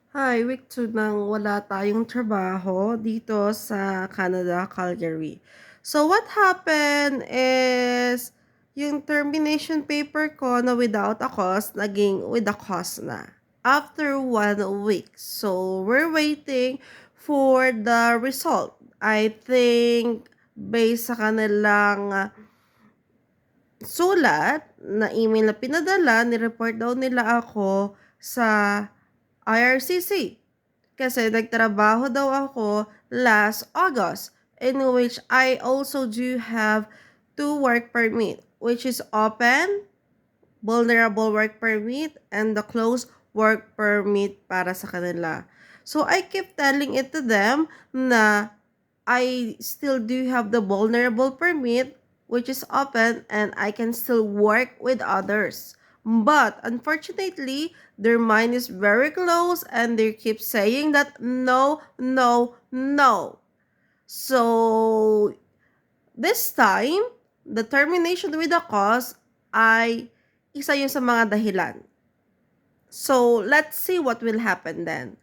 Hi, week 2 nang wala tayong trabaho dito sa Canada, Calgary. So what happened is yung termination paper ko na without a cause, naging with a cause na. After 1 week. So we're waiting for the result. I think based sa kanilang sulat na email na pinadala, ni-report daw nila ako sa IRCC. Kasi nagtrabaho daw ako last August, in which I also do have two work permit, which is open, vulnerable work permit, and the closed work permit para sa kanila. So I keep telling it to them na I still do have the vulnerable permit, which is open, and I can still work with others. But unfortunately, their mind is very close and they keep saying that no, no, no. So this time, the termination with a cause ay isa yun sa mga dahilan. So let's see what will happen then.